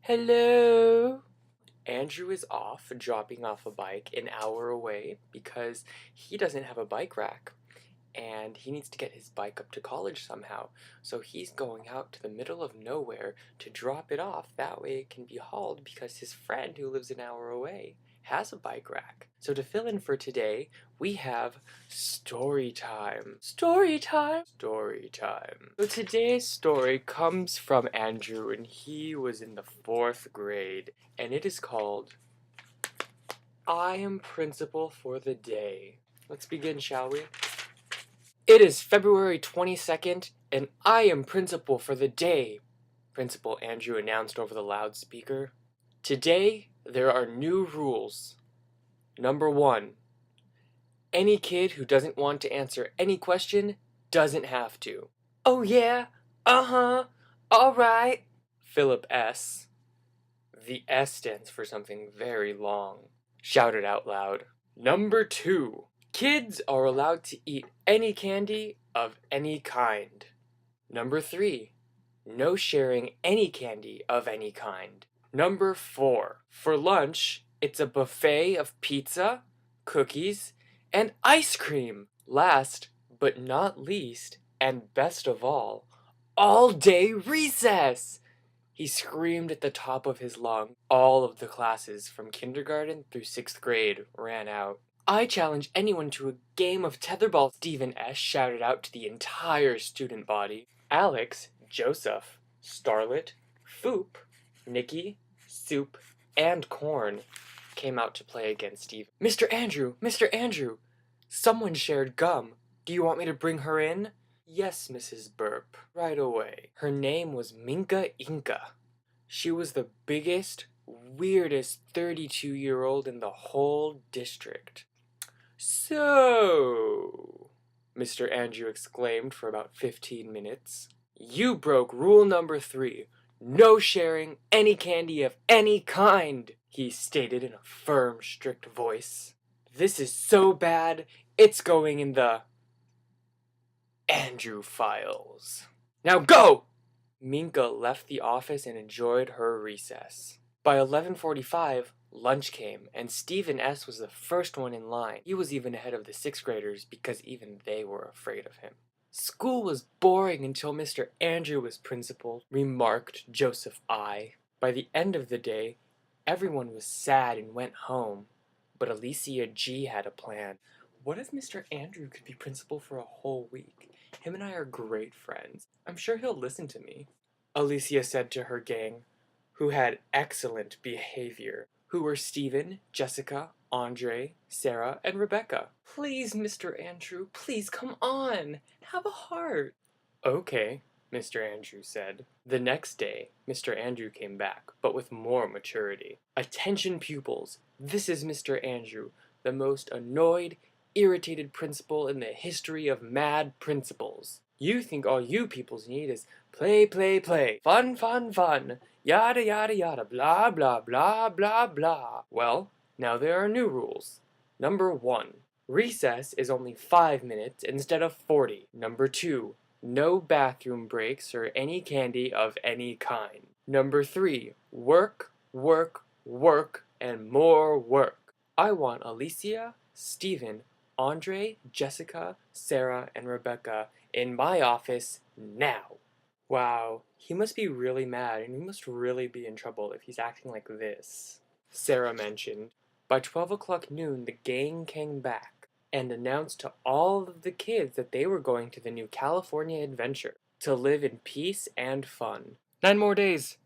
Hello? Andrew is off dropping off a bike an hour away because he doesn't have a bike rack and he needs to get his bike up to college somehow. So he's going out to the middle of nowhere to drop it off. That way it can be hauled because his friend who lives an hour away has a bike rack. So to fill in for today, we have story time. Story time. Story time. So today's story comes from Andrew and he was in the 4th grade and it is called I Am Principal for the Day. Let's begin, shall we? It is February 22nd, and I am principal for the day, Principal Andrew announced over the loudspeaker. Today, there are new rules. Number 1. Any kid who doesn't want to answer any question doesn't have to. Oh yeah? Uh-huh. All right. Philip S. The S stands for something very long. Shouted out loud. Number 2. Kids are allowed to eat any candy of any kind. Number 3. No sharing any candy of any kind. Number 4. For lunch, it's a buffet of pizza, cookies, and ice cream. Last but not least, and best of all day recess! He screamed at the top of his lungs. All of the classes from kindergarten through 6th grade ran out. I challenge anyone to a game of tetherball, Stephen S. shouted out to the entire student body. Alex, Joseph, Starlet, Foop, Nikki, Soup, and Corn came out to play against Steve. Mr. Andrew! Mr. Andrew! Someone shared gum. Do you want me to bring her in? Yes, Mrs. Burp, right away. Her name was Minka Inca. She was the biggest, weirdest 32-year-old in the whole district. So, Mr. Andrew exclaimed for about 15 minutes. You broke rule number 3. No sharing any candy of any kind, he stated in a firm, strict voice. This is so bad, it's going in the Andrew files. Now go! Minka left the office and enjoyed her recess. By 11:45, lunch came, and Stephen S. was the first one in line. He was even ahead of the 6th graders because even they were afraid of him. School was boring until Mr. Andrew was principal, remarked Joseph I. By the end of the day, everyone was sad and went home, but Alicia G. had a plan. What if Mr. Andrew could be principal for a whole week? Him and I are great friends. I'm sure he'll listen to me. Alicia said to her gang, who had excellent behavior, who were Stephen, Jessica, Andre, Sarah, and Rebecca. Please, Mr. Andrew, please come on. Have a heart. Okay, Mr. Andrew said. The next day, Mr. Andrew came back, but with more maturity. Attention pupils, this is Mr. Andrew, the most annoyed, irritated principal in the history of mad principals. You think all you peoples need is play, play, play, fun, fun, fun, yada, yada, yada, blah, blah, blah, blah, blah. Well, now there are new rules. Number 1. Recess is only 5 minutes instead of 40. Number 2. No bathroom breaks or any candy of any kind. Number 3. Work, work, work, and more work. I want Alicia, Stephen, Andre, Jessica, Sarah, and Rebecca in my office now. Wow, he must be really mad and he must really be in trouble if he's acting like this, Sarah mentioned. By 12 o'clock noon, the gang came back and announced to all of the kids that they were going to the new California adventure to live in peace and fun. 9 more days,